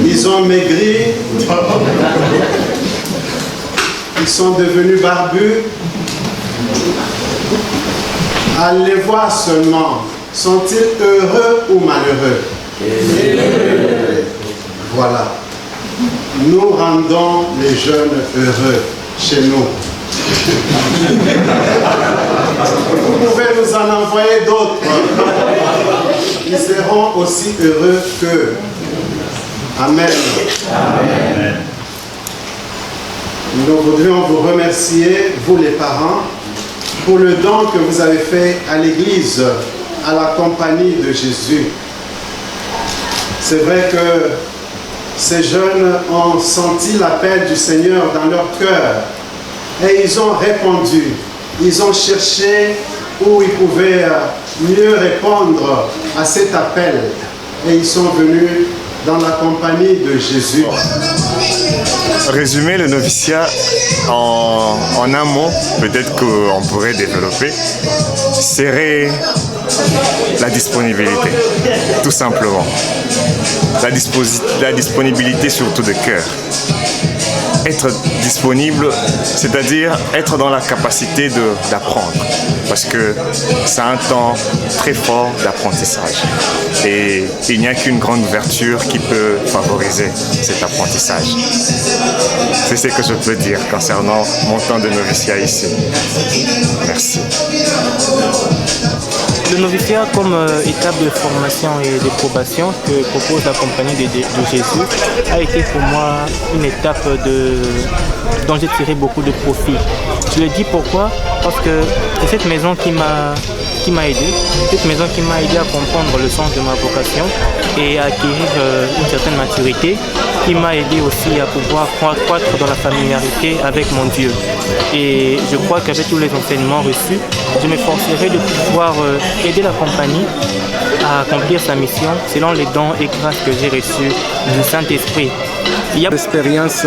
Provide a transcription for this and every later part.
Ils ont maigri. Ils sont devenus barbus. Allez voir seulement. Sont-ils heureux ou malheureux? Voilà. Nous rendons les jeunes heureux chez nous. Vous pouvez nous en envoyer d'autres. Ils seront aussi heureux qu'eux. Amen. Amen. Nous voudrions vous remercier, vous les parents, pour le don que vous avez fait à l'Église, à la compagnie de Jésus. C'est vrai que ces jeunes ont senti l'appel du Seigneur dans leur cœur et ils ont répondu. Ils ont cherché où ils pouvaient mieux répondre à cet appel et ils sont venus dans la compagnie de Jésus. Résumer le noviciat en un mot, peut-être qu'on pourrait développer, serait la disponibilité, tout simplement. La disponibilité surtout de cœur. Être disponible, c'est-à-dire être dans la capacité d'apprendre, parce que c'est un temps très fort d'apprentissage et il n'y a qu'une grande ouverture qui peut favoriser cet apprentissage. C'est ce que je peux dire concernant mon temps de noviciat ici. Merci. Le noviciat comme étape de formation et de probation que propose la compagnie de Jésus a été pour moi une étape dont j'ai tiré beaucoup de profit. Je le dis pourquoi? Parce que c'est cette maison qui m'a aidé, à comprendre le sens de ma vocation et à acquérir une certaine maturité, qui m'a aidé aussi à pouvoir croître dans la familiarité avec mon Dieu. Et je crois qu'avec tous les enseignements reçus, je m'efforcerai de pouvoir aider la compagnie à accomplir sa mission selon les dons et grâces que j'ai reçus du Saint-Esprit. L'expérience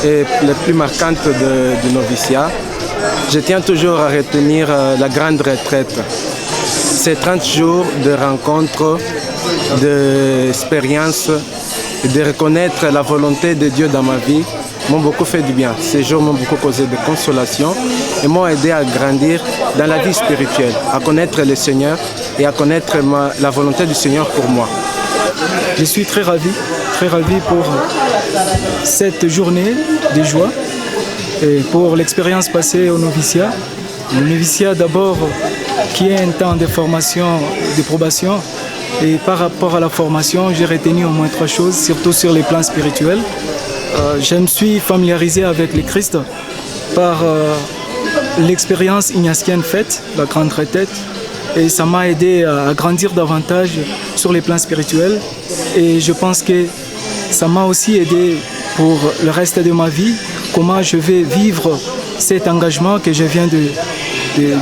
est la plus marquante du noviciat. Je tiens toujours à retenir la grande retraite. Ces 30 jours de rencontres, d'expériences, de reconnaître la volonté de Dieu dans ma vie m'ont beaucoup fait du bien. Ces jours m'ont beaucoup causé de consolation et m'ont aidé à grandir dans la vie spirituelle, à connaître le Seigneur et à connaître la volonté du Seigneur pour moi. Je suis très ravi pour cette journée de joie et pour l'expérience passée au noviciat. Le noviciat d'abord qui est un temps de formation, de probation. Et par rapport à la formation, j'ai retenu au moins 3 choses, surtout sur les plans spirituels. Je me suis familiarisé avec le Christ par l'expérience ignatienne faite, la grande retraite. Et ça m'a aidé à grandir davantage sur les plans spirituels. Et je pense que ça m'a aussi aidé pour le reste de ma vie, comment je vais vivre cet engagement que je viens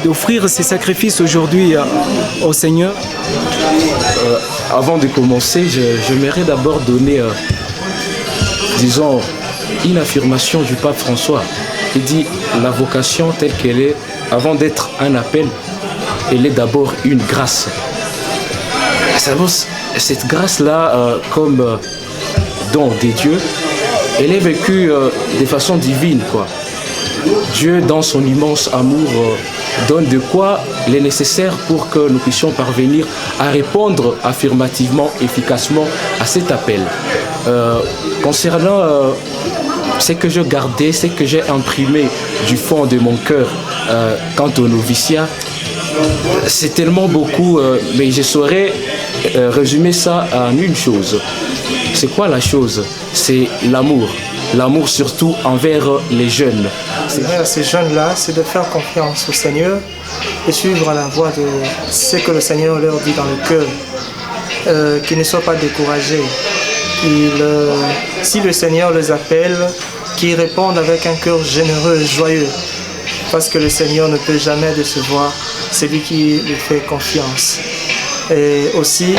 d'offrir ces sacrifices aujourd'hui au Seigneur. Avant de commencer, j'aimerais d'abord donner, disons, une affirmation du pape François qui dit la vocation telle qu'elle est, avant d'être un appel, elle est d'abord une grâce. Cette grâce-là, comme don de Dieu, elle est vécue de façon divine, quoi. Dieu, dans son immense amour, donne de quoi il est nécessaire pour que nous puissions parvenir à répondre affirmativement, efficacement à cet appel. Concernant ce que je gardais, ce que j'ai imprimé du fond de mon cœur quant au noviciat, c'est tellement beaucoup, mais je saurais résumer ça en une chose. C'est quoi la chose? C'est l'amour. L'amour surtout envers les jeunes. À ces jeunes-là, c'est de faire confiance au Seigneur et suivre la voie de ce que le Seigneur leur dit dans le cœur. Qu'ils ne soient pas découragés. Si le Seigneur les appelle, qu'ils répondent avec un cœur généreux et joyeux. Parce que le Seigneur ne peut jamais décevoir celui qui lui fait confiance. Et aussi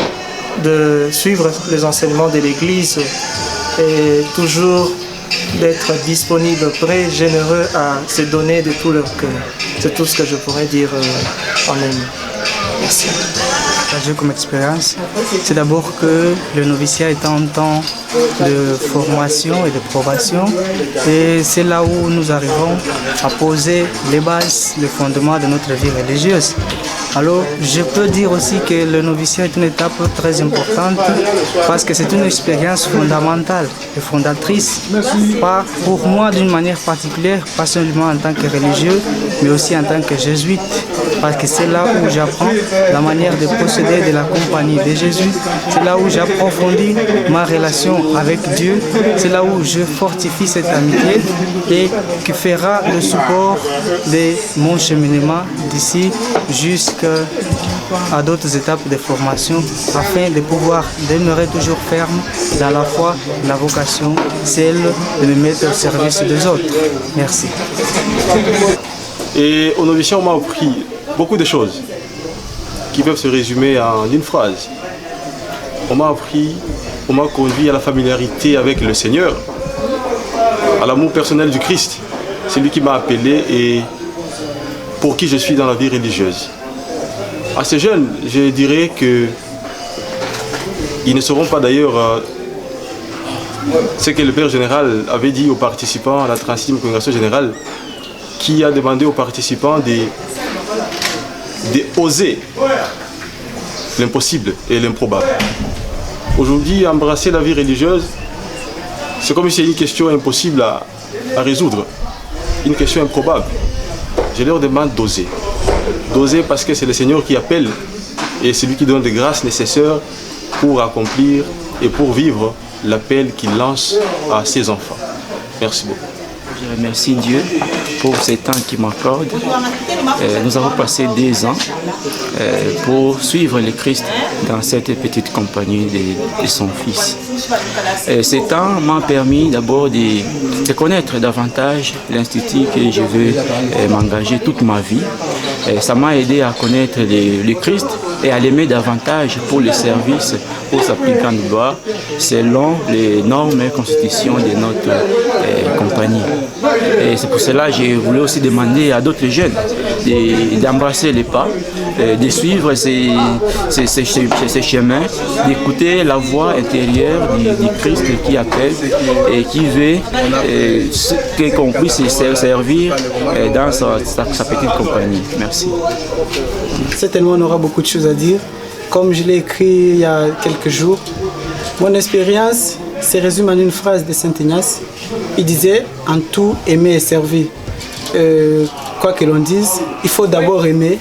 de suivre les enseignements de l'Église et toujours d'être disponible, prêt, généreux à se donner de tout leur cœur. C'est tout ce que je pourrais dire en un mot. Merci. partager comme expérience, c'est d'abord que le noviciat est un temps de formation et de probation. Et c'est là où nous arrivons à poser les bases, les fondements de notre vie religieuse. Alors, je peux dire aussi que le noviciat est une étape très importante parce que c'est une expérience fondamentale et fondatrice, pas pour moi d'une manière particulière, pas seulement en tant que religieux, mais aussi en tant que jésuite, parce que c'est là où j'apprends la manière de procéder de la compagnie de Jésus, c'est là où j'approfondis ma relation avec Dieu, c'est là où je fortifie cette amitié et qui fera le support de mon cheminement d'ici jusqu'à d'autres étapes de formation afin de pouvoir demeurer toujours ferme dans la foi, la vocation, celle de me mettre au service des autres. Merci. Et au noviciat, on m'a appris beaucoup de choses qui peuvent se résumer en une phrase. On m'a conduit à la familiarité avec le Seigneur, à l'amour personnel du Christ. C'est lui qui m'a appelé et pour qui je suis dans la vie religieuse. À ces jeunes, je dirais que ils ne seront pas d'ailleurs ce que le Père Général avait dit aux participants à la 36e Congrégation Générale, qui a demandé aux participants d'oser l'impossible et l'improbable. Aujourd'hui, embrasser la vie religieuse, c'est comme si c'est une question impossible à résoudre, une question improbable. Je leur demande d'oser. D'oser parce que c'est le Seigneur qui appelle et c'est lui qui donne les grâces nécessaires pour accomplir et pour vivre l'appel qu'il lance à ses enfants. Merci beaucoup. Je remercie Dieu pour ces temps qu'il m'accorde. Nous avons passé 2 ans pour suivre le Christ dans cette petite compagnie de son Fils. Ces temps m'ont permis d'abord de connaître davantage l'institut que je veux m'engager toute ma vie. Ça m'a aidé à connaître le Christ et à l'aimer davantage pour le service, pour sa plus grande gloire, selon les normes et constitutions de notre compagnie. Et c'est pour cela que j'ai voulu aussi demander à d'autres jeunes d'embrasser les pas, de suivre ces chemins, d'écouter la voix intérieure du Christ qui appelle et qui veut qu'on puisse se servir dans sa petite compagnie. Merci. Certainement, on aura beaucoup de choses à dire. Comme je l'ai écrit il y a quelques jours, mon expérience se résume en une phrase de Saint Ignace. Il disait « En tout, aimer et servir ». Quoi que l'on dise, il faut d'abord aimer.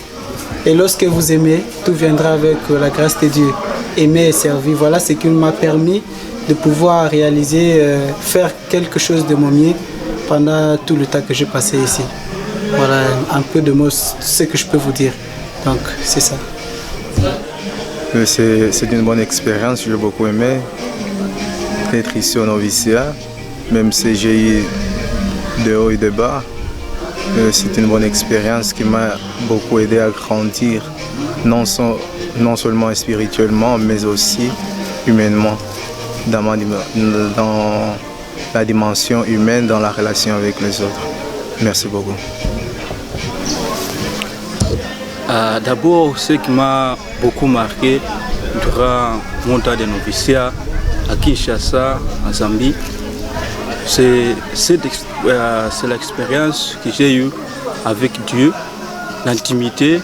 Et lorsque vous aimez, tout viendra avec la grâce de Dieu. Aimer et servir, voilà ce qui m'a permis de pouvoir réaliser, faire quelque chose de mon mieux pendant tout le temps que j'ai passé ici. Voilà un peu de mots, ce que je peux vous dire. Donc, c'est ça. C'est une bonne expérience, j'ai beaucoup aimé être ici au noviciat, même si j'ai eu de haut et de bas. C'est une bonne expérience qui m'a beaucoup aidé à grandir, non seulement spirituellement, mais aussi humainement, dans la dimension humaine, dans la relation avec les autres. Merci beaucoup. D'abord, ce qui m'a beaucoup marqué durant mon temps de noviciat à Kinshasa, en Zambie, c'est l'expérience que j'ai eue avec Dieu, l'intimité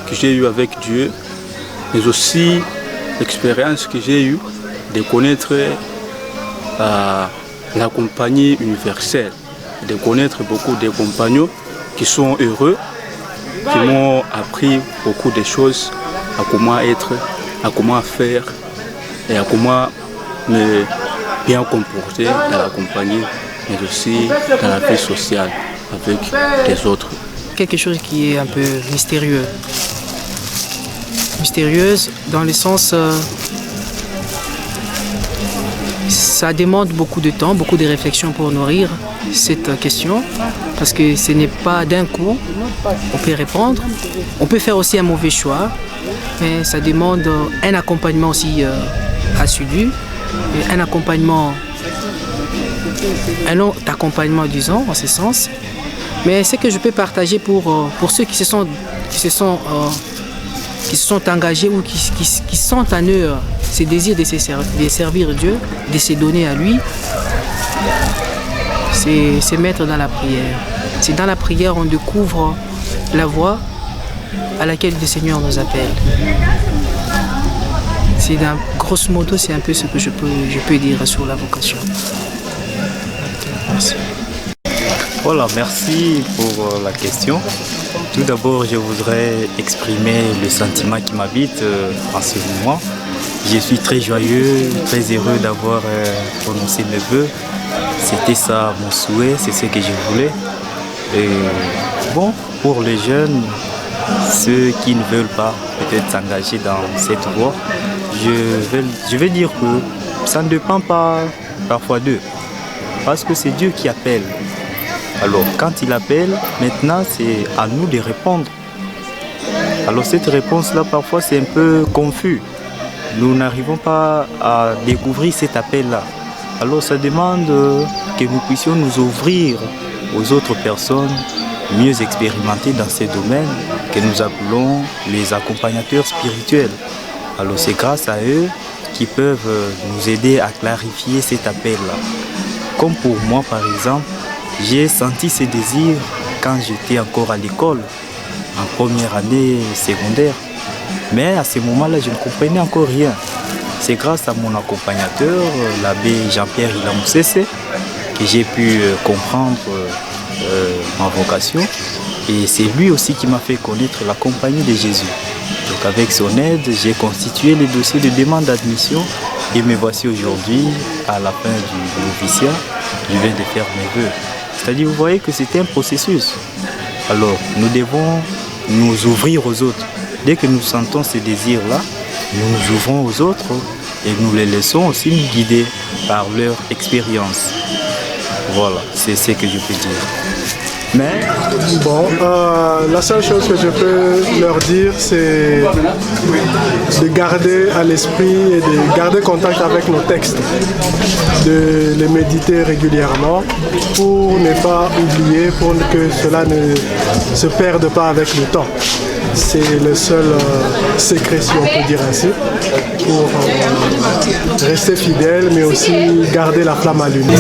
que j'ai eue avec Dieu, mais aussi l'expérience que j'ai eue de connaître la compagnie universelle, de connaître beaucoup de compagnons qui sont heureux, qui m'ont appris beaucoup de choses, à comment être, à comment faire et à comment me bien comporter dans la compagnie, mais aussi dans la vie sociale avec les autres. Quelque chose qui est un peu mystérieux. Mystérieuse dans le sens... ça demande beaucoup de temps, beaucoup de réflexion pour nourrir cette question, parce que ce n'est pas d'un coup, on peut répondre. On peut faire aussi un mauvais choix, mais ça demande un accompagnement aussi assidu, et un long accompagnement, disons, en ce sens. Mais ce que je peux partager pour ceux qui se sont qui se sont engagés ou qui sentent en eux ces désirs de servir Dieu, de se donner à lui, c'est mettre dans la prière. C'est dans la prière qu'on découvre la voie à laquelle le Seigneur nous appelle. Grosso modo, c'est un peu ce que je peux dire sur la vocation. Merci. Voilà, merci pour la question. Tout d'abord, je voudrais exprimer le sentiment qui m'habite en ce moment. Je suis très joyeux, très heureux d'avoir prononcé mes vœux. C'était ça mon souhait, c'est ce que je voulais. Et bon, pour les jeunes, ceux qui ne veulent pas peut-être s'engager dans cette voie, je vais dire que ça ne dépend pas parfois d'eux. Parce que c'est Dieu qui appelle. Alors quand il appelle, maintenant c'est à nous de répondre. Alors cette réponse-là, parfois c'est un peu confus. Nous n'arrivons pas à découvrir cet appel-là. Alors ça demande que nous puissions nous ouvrir aux autres personnes mieux expérimentées dans ces domaines que nous appelons les accompagnateurs spirituels. Alors c'est grâce à eux qui peuvent nous aider à clarifier cet appel-là. Comme pour moi par exemple, j'ai senti ce désir quand j'étais encore à l'école, en première année secondaire. Mais à ce moment-là, je ne comprenais encore rien. C'est grâce à mon accompagnateur, l'abbé Jean-Pierre Ilamoussese, que j'ai pu comprendre ma vocation. Et c'est lui aussi qui m'a fait connaître la compagnie de Jésus. Donc avec son aide, j'ai constitué le dossier de demande d'admission et me voici aujourd'hui à la fin du noviciat. Je viens de faire mes vœux. C'est-à-dire, vous voyez que c'est un processus. Alors, nous devons nous ouvrir aux autres. Dès que nous sentons ces désirs-là, nous nous ouvrons aux autres et nous les laissons aussi nous guider par leur expérience. Voilà, c'est ce que je peux dire. Mais bon, la seule chose que je peux leur dire, c'est de garder à l'esprit et de garder contact avec nos textes, de les méditer régulièrement pour ne pas oublier, pour que cela ne se perde pas avec le temps. C'est le seul secret, si on peut dire ainsi, pour rester fidèle, mais aussi garder la flamme allumée.